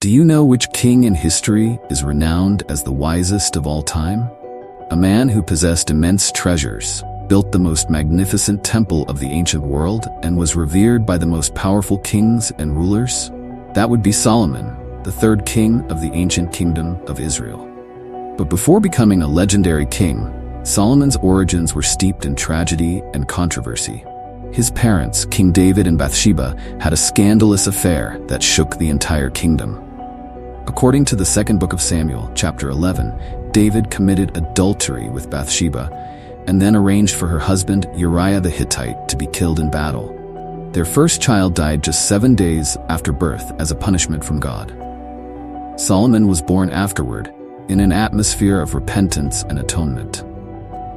Do you know which king in history is renowned as the wisest of all time? A man who possessed immense treasures, built the most magnificent temple of the ancient world, and was revered by the most powerful kings and rulers? That would be Solomon, the third king of the ancient kingdom of Israel. But before becoming a legendary king, Solomon's origins were steeped in tragedy and controversy. His parents, King David and Bathsheba, had a scandalous affair that shook the entire kingdom. According to the second book of Samuel, chapter 11, David committed adultery with Bathsheba and then arranged for her husband Uriah the Hittite to be killed in battle. Their first child died just 7 days after birth as a punishment from God. Solomon was born afterward, in an atmosphere of repentance and atonement.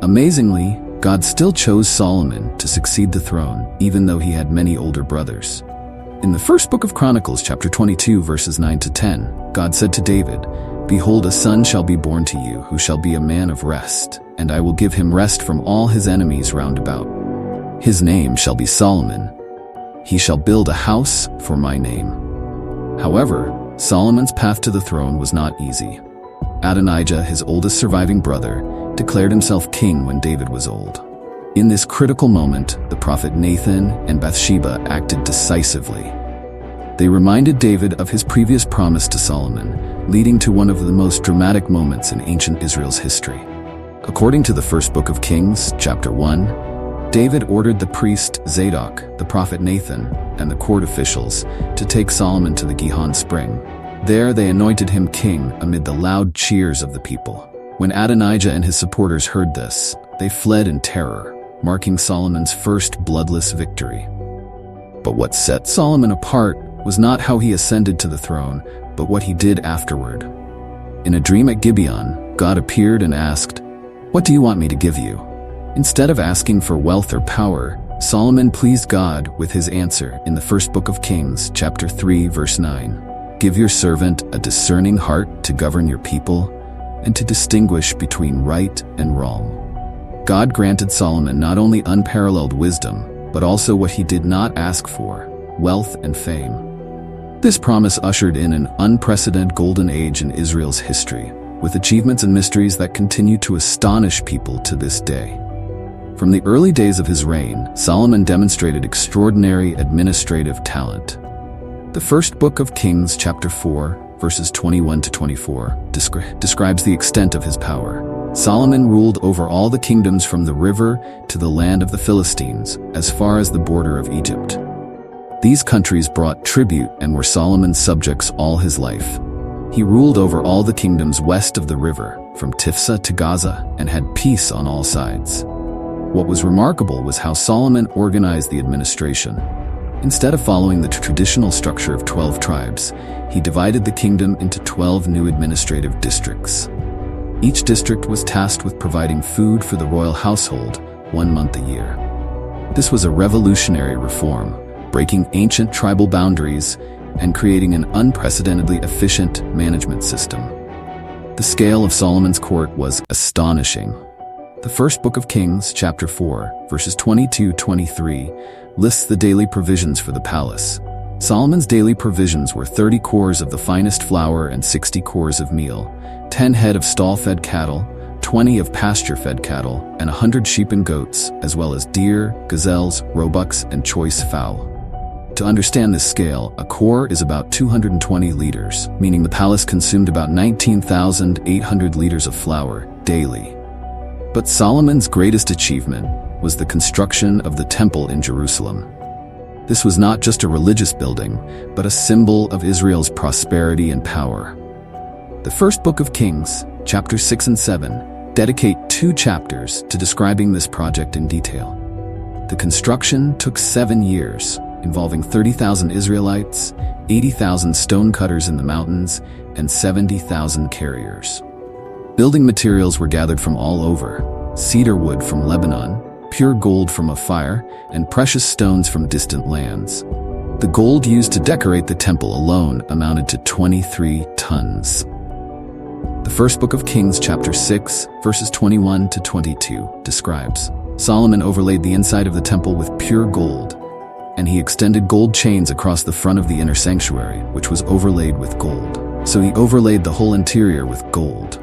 Amazingly, God still chose Solomon to succeed the throne, even though he had many older brothers. In the first book of Chronicles, chapter 22, verses 9 to 10, God said to David, "Behold, a son shall be born to you, who shall be a man of rest, and I will give him rest from all his enemies round about. His name shall be Solomon. He shall build a house for my name." However, Solomon's path to the throne was not easy. Adonijah, his oldest surviving brother, declared himself king when David was old. In this critical moment, the prophet Nathan and Bathsheba acted decisively. They reminded David of his previous promise to Solomon, leading to one of the most dramatic moments in ancient Israel's history. According to the first book of Kings, chapter 1, David ordered the priest Zadok, the prophet Nathan, and the court officials to take Solomon to the Gihon spring. There they anointed him king amid the loud cheers of the people. When Adonijah and his supporters heard this, they fled in terror, marking Solomon's first bloodless victory. But what set Solomon apart was not how he ascended to the throne, but what he did afterward. In a dream at Gibeon, God appeared and asked, "What do you want me to give you?" Instead of asking for wealth or power, Solomon pleased God with his answer in the first book of Kings, chapter 3, verse 9. "Give your servant a discerning heart to govern your people, and to distinguish between right and wrong." God granted Solomon not only unparalleled wisdom, but also what he did not ask for, wealth and fame. This promise ushered in an unprecedented golden age in Israel's history, with achievements and mysteries that continue to astonish people to this day. From the early days of his reign, Solomon demonstrated extraordinary administrative talent. The first book of Kings, chapter 4, verses 21 to 24, describes the extent of his power. Solomon ruled over all the kingdoms from the river to the land of the Philistines, as far as the border of Egypt. These countries brought tribute and were Solomon's subjects all his life. He ruled over all the kingdoms west of the river, from Tifsa to Gaza, and had peace on all sides. What was remarkable was how Solomon organized the administration. Instead of following the traditional structure of 12 tribes, he divided the kingdom into 12 new administrative districts. Each district was tasked with providing food for the royal household 1 month a year. This was a revolutionary reform, breaking ancient tribal boundaries and creating an unprecedentedly efficient management system. The scale of Solomon's court was astonishing. The first book of Kings, chapter 4, verses 22-23, lists the daily provisions for the palace. Solomon's daily provisions were 30 cores of the finest flour and 60 cores of meal, 10 head of stall-fed cattle, 20 of pasture-fed cattle, and 100 sheep and goats, as well as deer, gazelles, roebucks, and choice fowl. To understand this scale, a core is about 220 liters, meaning the palace consumed about 19,800 liters of flour daily. But Solomon's greatest achievement was the construction of the temple in Jerusalem. This was not just a religious building, but a symbol of Israel's prosperity and power. The first book of Kings, chapters 6 and 7, dedicate 2 chapters to describing this project in detail. The construction took 7 years, involving 30,000 Israelites, 80,000 stonecutters in the mountains, and 70,000 carriers. Building materials were gathered from all over: cedar wood from Lebanon, pure gold from Ophir, and precious stones from distant lands. The gold used to decorate the temple alone amounted to 23 tons. The first book of Kings, chapter 6, verses 21-22, describes, "Solomon overlaid the inside of the temple with pure gold, and he extended gold chains across the front of the inner sanctuary, which was overlaid with gold. so he overlaid the whole interior with gold.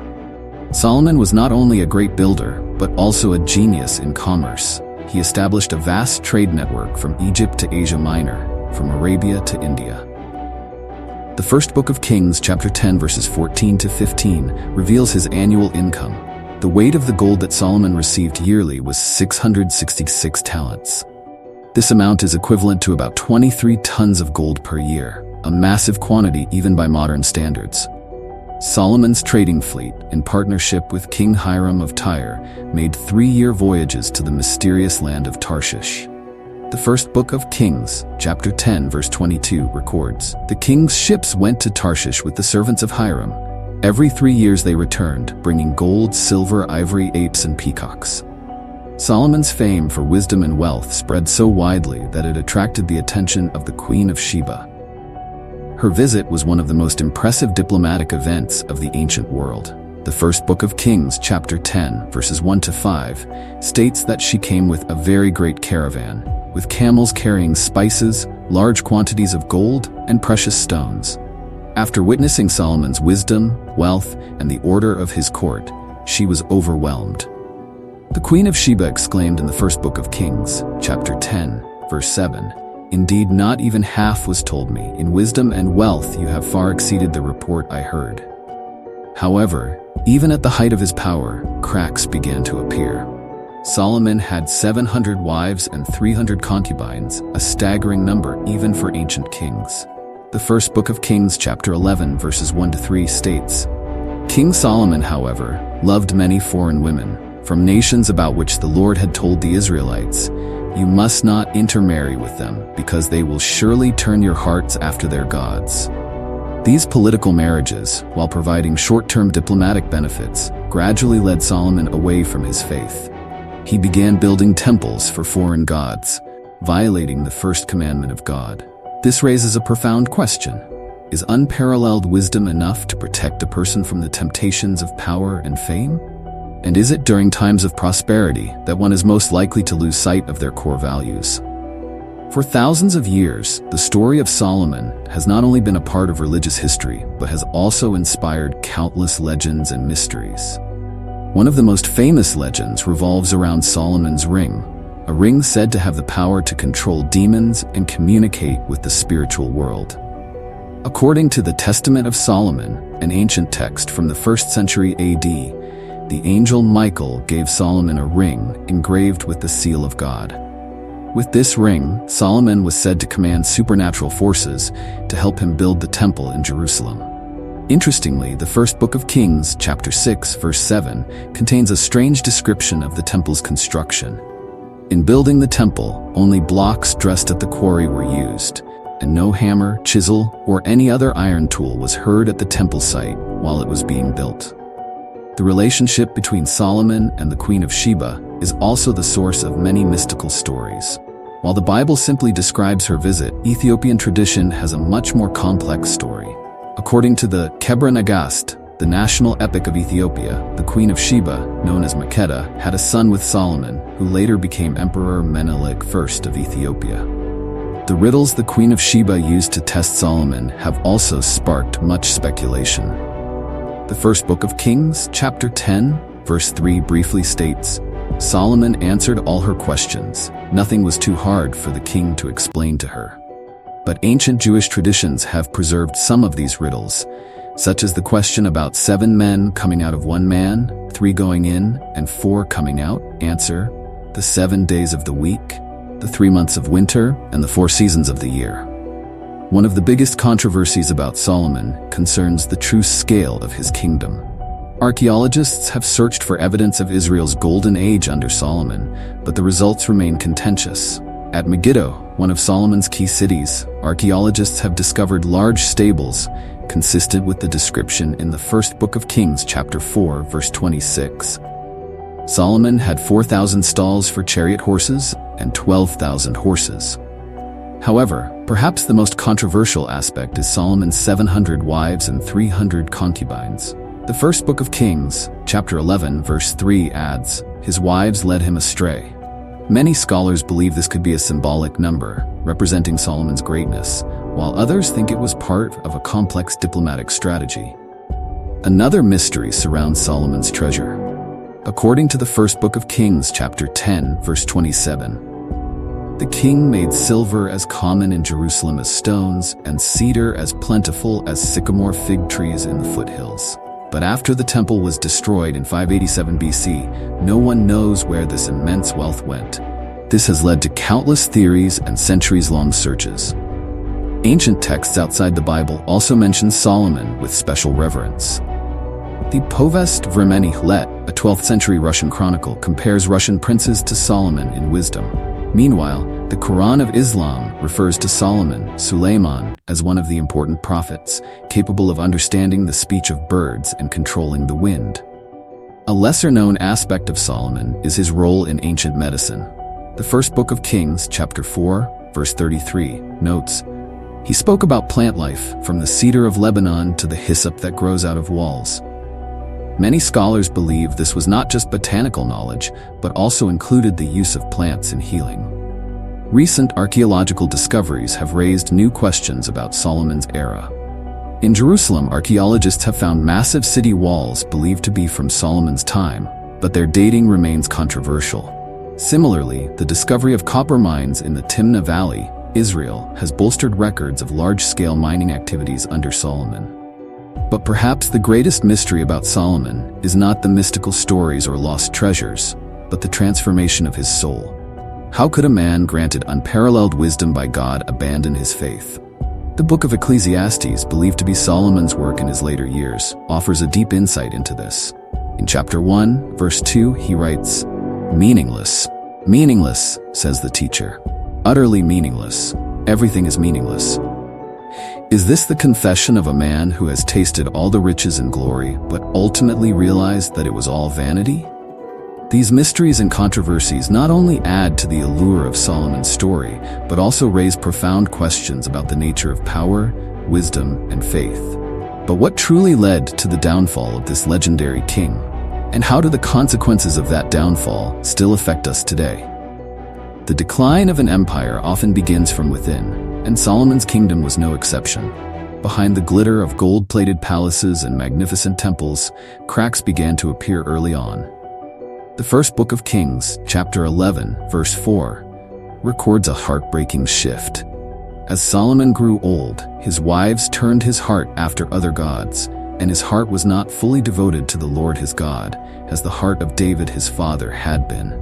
Solomon was not only a great builder, but also a genius in commerce. He established a vast trade network from Egypt to Asia Minor, from Arabia to India. The first book of Kings, chapter 10, verses 14 to 15, reveals his annual income. The weight of the gold that Solomon received yearly was 666 talents. This amount is equivalent to about 23 tons of gold per year, a massive quantity even by modern standards. Solomon's trading fleet, in partnership with King Hiram of Tyre, made 3-year voyages to the mysterious land of Tarshish. The first book of Kings, chapter 10, verse 22, records, "The king's ships went to Tarshish with the servants of Hiram. Every 3 years they returned, bringing gold, silver, ivory, apes, and peacocks." Solomon's fame for wisdom and wealth spread so widely that it attracted the attention of the Queen of Sheba. Her visit was one of the most impressive diplomatic events of the ancient world. The first book of Kings, chapter 10, verses 1 to 5, states that she came with a very great caravan, with camels carrying spices, large quantities of gold, and precious stones. After witnessing Solomon's wisdom, wealth, and the order of his court, she was overwhelmed. The Queen of Sheba exclaimed in the first book of Kings, chapter 10, verse 7, "Indeed, not even half was told me. In wisdom and wealth you have far exceeded the report I heard." However, even at the height of his power, cracks began to appear. Solomon had 700 wives and 300 concubines, a staggering number even for ancient kings. The first book of Kings, chapter 11, verses 1 to 3 states, "King Solomon, however, loved many foreign women, from nations about which the Lord had told the Israelites, 'You must not intermarry with them, because they will surely turn your hearts after their gods.'" These political marriages, while providing short-term diplomatic benefits, gradually led Solomon away from his faith. He began building temples for foreign gods, violating the first commandment of God. This raises a profound question. Is unparalleled wisdom enough to protect a person from the temptations of power and fame? And is it during times of prosperity that one is most likely to lose sight of their core values? For thousands of years, the story of Solomon has not only been a part of religious history, but has also inspired countless legends and mysteries. One of the most famous legends revolves around Solomon's ring, a ring said to have the power to control demons and communicate with the spiritual world. According to the Testament of Solomon, an ancient text from the 1st century AD, the angel Michael gave Solomon a ring engraved with the seal of God. With this ring, Solomon was said to command supernatural forces to help him build the temple in Jerusalem. Interestingly, the first book of Kings, chapter 6, verse 7, contains a strange description of the temple's construction. In building the temple, only blocks dressed at the quarry were used, and no hammer, chisel, or any other iron tool was heard at the temple site while it was being built. The relationship between Solomon and the Queen of Sheba is also the source of many mystical stories. While the Bible simply describes her visit, Ethiopian tradition has a much more complex story. According to the Kebra Nagast, the national epic of Ethiopia, the Queen of Sheba, known as Makeda, had a son with Solomon, who later became Emperor Menelik I of Ethiopia. The riddles the Queen of Sheba used to test Solomon have also sparked much speculation. The first book of Kings, chapter 10, verse 3 briefly states, "Solomon answered all her questions. Nothing was too hard for the king to explain to her." But ancient Jewish traditions have preserved some of these riddles, such as the question about 7 men coming out of 1 man, 3 going in, and 4 coming out. Answer: the 7 days of the week, the 3 months of winter, and the 4 seasons of the year. One of the biggest controversies about Solomon concerns the true scale of his kingdom. Archaeologists have searched for evidence of Israel's golden age under Solomon, but the results remain contentious. At Megiddo, one of Solomon's key cities, archaeologists have discovered large stables consistent with the description in the first book of Kings, chapter 4, verse 26. Solomon had 4,000 stalls for chariot horses and 12,000 horses. However, perhaps the most controversial aspect is Solomon's 700 wives and 300 concubines. The first book of Kings, chapter 11, verse 3 adds, "His wives led him astray." Many scholars believe this could be a symbolic number, representing Solomon's greatness, while others think it was part of a complex diplomatic strategy. Another mystery surrounds Solomon's treasure. According to the first book of Kings, chapter 10, verse 27, the king made silver as common in Jerusalem as stones, and cedar as plentiful as sycamore fig trees in the foothills. But after the temple was destroyed in 587 BC, no one knows where this immense wealth went. This has led to countless theories and centuries-long searches. Ancient texts outside the Bible also mention Solomon with special reverence. The Povest Vremeni Let, a 12th century Russian chronicle, compares Russian princes to Solomon in wisdom. Meanwhile, the Quran of Islam refers to Solomon, Suleiman, as one of the important prophets, capable of understanding the speech of birds and controlling the wind. A lesser-known aspect of Solomon is his role in ancient medicine. The first book of Kings, chapter 4, verse 33, notes, "He spoke about plant life, from the cedar of Lebanon to the hyssop that grows out of walls." Many scholars believe this was not just botanical knowledge, but also included the use of plants in healing. Recent archaeological discoveries have raised new questions about Solomon's era. In Jerusalem, archaeologists have found massive city walls believed to be from Solomon's time, but their dating remains controversial. Similarly, the discovery of copper mines in the Timnah Valley, Israel, has bolstered records of large-scale mining activities under Solomon. But perhaps the greatest mystery about Solomon is not the mystical stories or lost treasures, but the transformation of his soul. How could a man granted unparalleled wisdom by God abandon his faith? The book of Ecclesiastes, believed to be Solomon's work in his later years, offers a deep insight into this. In chapter 1, verse 2, he writes, "Meaningless. Meaningless, says the teacher. Utterly meaningless. Everything is meaningless." Is this the confession of a man who has tasted all the riches and glory, but ultimately realized that it was all vanity? These mysteries and controversies not only add to the allure of Solomon's story, but also raise profound questions about the nature of power, wisdom, and faith. But what truly led to the downfall of this legendary king? And how do the consequences of that downfall still affect us today? The decline of an empire often begins from within, and Solomon's kingdom was no exception. Behind the glitter of gold-plated palaces and magnificent temples, cracks began to appear early on. The first book of Kings, chapter 11, verse 4, records a heartbreaking shift. As Solomon grew old, his wives turned his heart after other gods, and his heart was not fully devoted to the Lord his God, as the heart of David his father had been.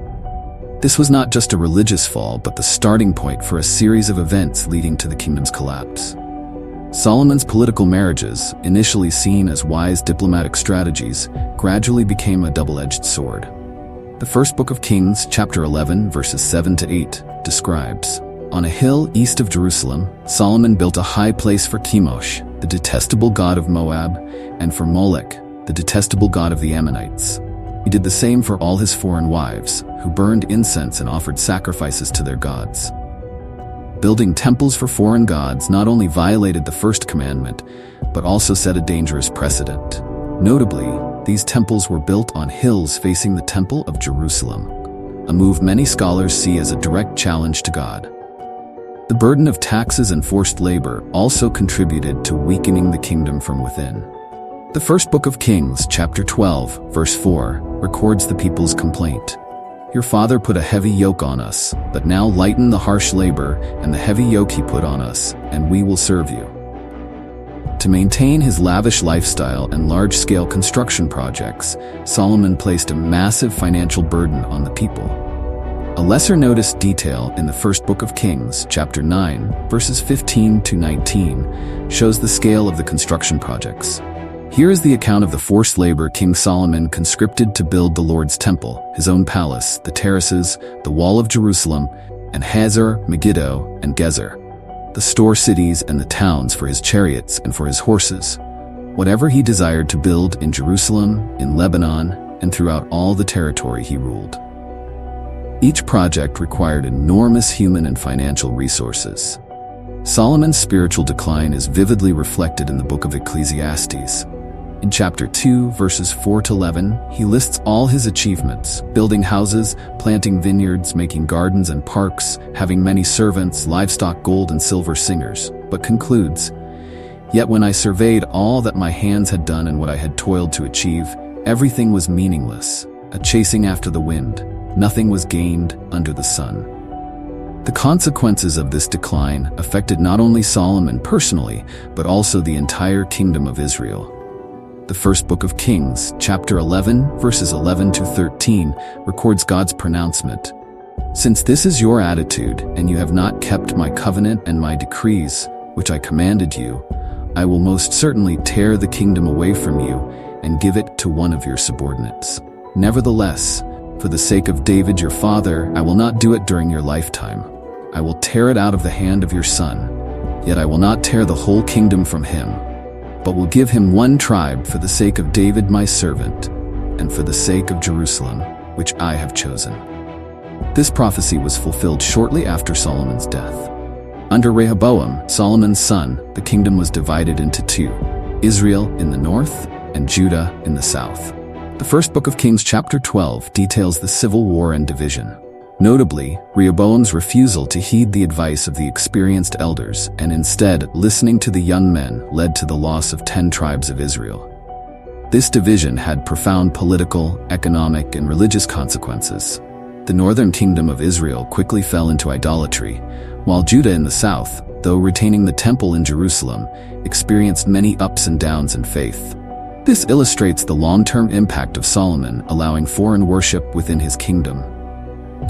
This was not just a religious fall, but the starting point for a series of events leading to the kingdom's collapse. Solomon's political marriages, initially seen as wise diplomatic strategies, gradually became a double-edged sword. The first book of Kings, chapter 11, verses 7 to 8, describes, "On a hill east of Jerusalem, Solomon built a high place for Chemosh, the detestable god of Moab, and for Molech, the detestable god of the Ammonites. He did the same for all his foreign wives, who burned incense and offered sacrifices to their gods." Building temples for foreign gods not only violated the first commandment, but also set a dangerous precedent. Notably, these temples were built on hills facing the Temple of Jerusalem, a move many scholars see as a direct challenge to God. The burden of taxes and forced labor also contributed to weakening the kingdom from within. The first book of Kings, chapter 12, verse 4, records the people's complaint. "Your father put a heavy yoke on us, but now lighten the harsh labor and the heavy yoke he put on us, and we will serve you." To maintain his lavish lifestyle and large-scale construction projects, Solomon placed a massive financial burden on the people. A lesser-noticed detail in the first book of Kings, chapter 9, verses 15 to 19, shows the scale of the construction projects. Here is the account of the forced labor King Solomon conscripted to build the Lord's temple, his own palace, the terraces, the wall of Jerusalem, and Hazor, Megiddo, and Gezer, the store cities and the towns for his chariots and for his horses, whatever he desired to build in Jerusalem, in Lebanon, and throughout all the territory he ruled. Each project required enormous human and financial resources. Solomon's spiritual decline is vividly reflected in the book of Ecclesiastes. In chapter 2, verses 4 to 11, he lists all his achievements: building houses, planting vineyards, making gardens and parks, having many servants, livestock, gold and silver, singers, but concludes, "Yet when I surveyed all that my hands had done and what I had toiled to achieve, everything was meaningless, a chasing after the wind. Nothing was gained under the sun." The consequences of this decline affected not only Solomon personally, but also the entire kingdom of Israel. The first book of Kings, chapter 11, verses 11 to 13, records God's pronouncement. "Since this is your attitude, and you have not kept my covenant and my decrees, which I commanded you, I will most certainly tear the kingdom away from you and give it to one of your subordinates. Nevertheless, for the sake of David your father, I will not do it during your lifetime. I will tear it out of the hand of your son. Yet I will not tear the whole kingdom from him, but will give him one tribe for the sake of David my servant, and for the sake of Jerusalem, which I have chosen." This prophecy was fulfilled shortly after Solomon's death. Under Rehoboam, Solomon's son, the kingdom was divided into two: Israel in the north and Judah in the south. The first book of Kings, chapter 12, details the civil war and division. Notably, Rehoboam's refusal to heed the advice of the experienced elders and instead listening to the young men led to the loss of 10 tribes of Israel. This division had profound political, economic, and religious consequences. The northern kingdom of Israel quickly fell into idolatry, while Judah in the south, though retaining the temple in Jerusalem, experienced many ups and downs in faith. This illustrates the long-term impact of Solomon allowing foreign worship within his kingdom.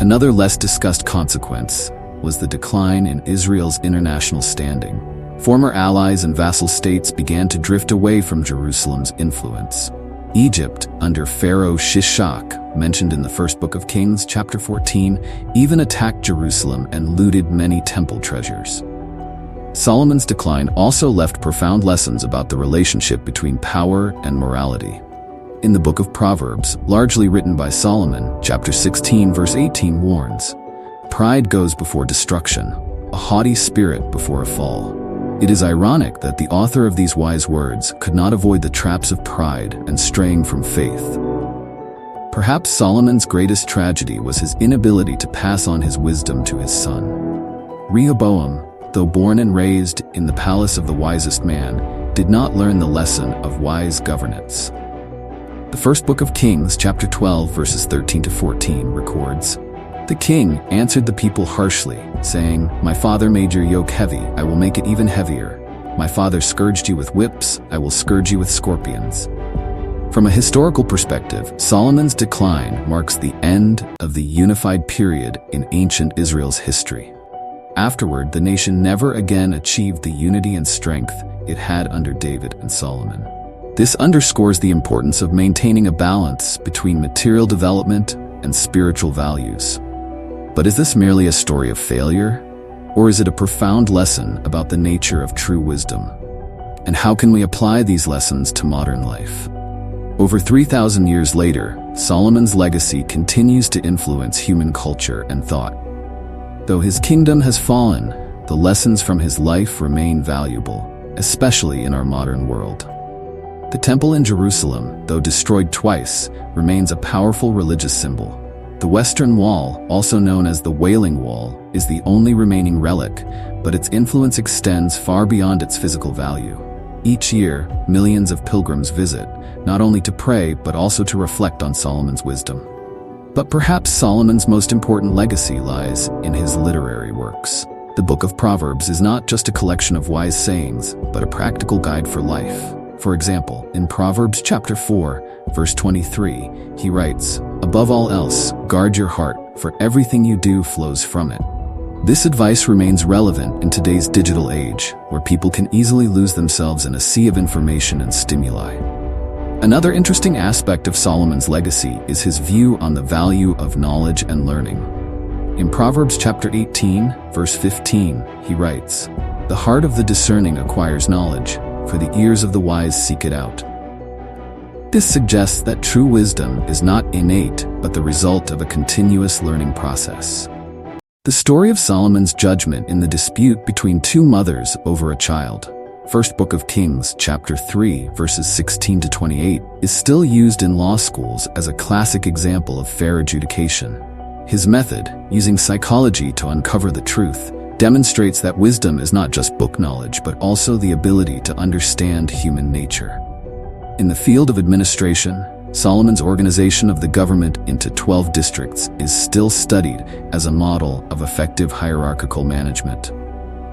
Another less discussed consequence was the decline in Israel's international standing. Former allies and vassal states began to drift away from Jerusalem's influence. Egypt, under Pharaoh Shishak, mentioned in the first book of Kings, chapter 14, even attacked Jerusalem and looted many temple treasures. Solomon's decline also left profound lessons about the relationship between power and morality. In the book of Proverbs, largely written by Solomon, chapter 16, verse 18 warns, "Pride goes before destruction, a haughty spirit before a fall." It is ironic that the author of these wise words could not avoid the traps of pride and straying from faith. Perhaps Solomon's greatest tragedy was his inability to pass on his wisdom to his son. Rehoboam, though born and raised in the palace of the wisest man, did not learn the lesson of wise governance. The first book of Kings, chapter 12, verses 13 to 14, records, "The king answered the people harshly, saying, 'My father made your yoke heavy, I will make it even heavier. My father scourged you with whips, I will scourge you with scorpions.'" From a historical perspective, Solomon's decline marks the end of the unified period in ancient Israel's history. Afterward, the nation never again achieved the unity and strength it had under David and Solomon. This underscores the importance of maintaining a balance between material development and spiritual values. But is this merely a story of failure? Or is it a profound lesson about the nature of true wisdom? And how can we apply these lessons to modern life? Over 3,000 years later, Solomon's legacy continues to influence human culture and thought. Though his kingdom has fallen, the lessons from his life remain valuable, especially in our modern world. The temple in Jerusalem, though destroyed twice, remains a powerful religious symbol. The Western Wall, also known as the Wailing Wall, is the only remaining relic, but its influence extends far beyond its physical value. Each year, millions of pilgrims visit, not only to pray but also to reflect on Solomon's wisdom. But perhaps Solomon's most important legacy lies in his literary works. The Book of Proverbs is not just a collection of wise sayings, but a practical guide for life. For example, in Proverbs chapter 4, verse 23, he writes, "Above all else, guard your heart, for everything you do flows from it." This advice remains relevant in today's digital age, where people can easily lose themselves in a sea of information and stimuli. Another interesting aspect of Solomon's legacy is his view on the value of knowledge and learning. In Proverbs chapter 18, verse 15, he writes, "The heart of the discerning acquires knowledge, for the ears of the wise seek it out." This suggests that true wisdom is not innate, but the result of a continuous learning process. The story of Solomon's judgment in the dispute between two mothers over a child First Book of Kings, chapter 3, verses 16 to 28, is still used in law schools as a classic example of fair adjudication. His method, using psychology to uncover the truth, demonstrates that wisdom is not just book knowledge but also the ability to understand human nature. In the field of administration, Solomon's organization of the government into 12 districts is still studied as a model of effective hierarchical management.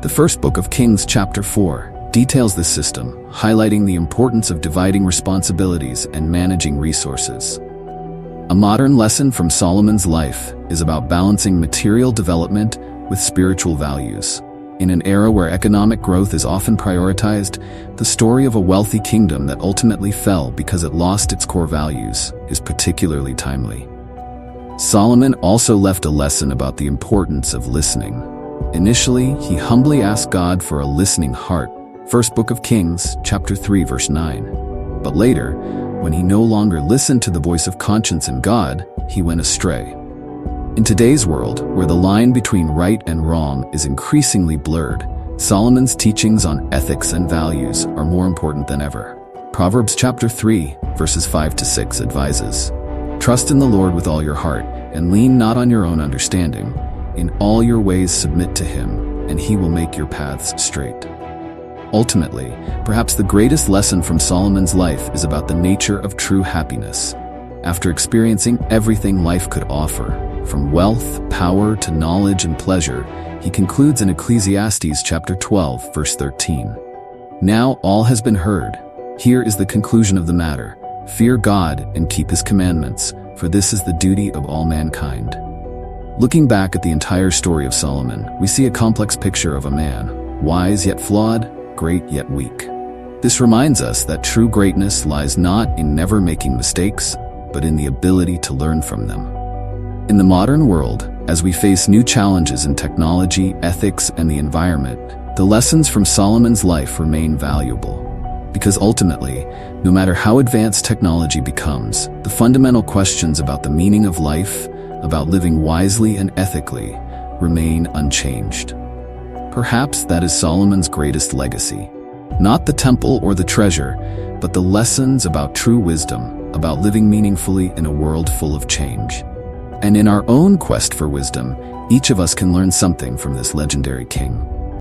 The First Book of Kings, chapter 4, details this system, highlighting the importance of dividing responsibilities and managing resources. A modern lesson from Solomon's life is about balancing material development with spiritual values. In an era where economic growth is often prioritized, the story of a wealthy kingdom that ultimately fell because it lost its core values is particularly timely. Solomon also left a lesson about the importance of listening. Initially, he humbly asked God for a listening heart. First Book of Kings, chapter 3, verse 9. But later, when he no longer listened to the voice of conscience and God, he went astray. In today's world, where the line between right and wrong is increasingly blurred, Solomon's teachings on ethics and values are more important than ever. Proverbs chapter 3, verses 5 to 6 advises, "Trust in the Lord with all your heart, and lean not on your own understanding. In all your ways submit to him, and he will make your paths straight." Ultimately, perhaps the greatest lesson from Solomon's life is about the nature of true happiness. After experiencing everything life could offer, from wealth, power to knowledge and pleasure, he concludes in Ecclesiastes chapter 12, verse 13. "Now all has been heard. Here is the conclusion of the matter. Fear God and keep his commandments, for this is the duty of all mankind." Looking back at the entire story of Solomon, we see a complex picture of a man, wise yet flawed, great yet weak. This reminds us that true greatness lies not in never making mistakes, but in the ability to learn from them. In the modern world, as we face new challenges in technology, ethics, and the environment, the lessons from Solomon's life remain valuable. Because ultimately, no matter how advanced technology becomes, the fundamental questions about the meaning of life, about living wisely and ethically, remain unchanged. Perhaps that is Solomon's greatest legacy. Not the temple or the treasure, but the lessons about true wisdom, about living meaningfully in a world full of change. And in our own quest for wisdom, each of us can learn something from this legendary king.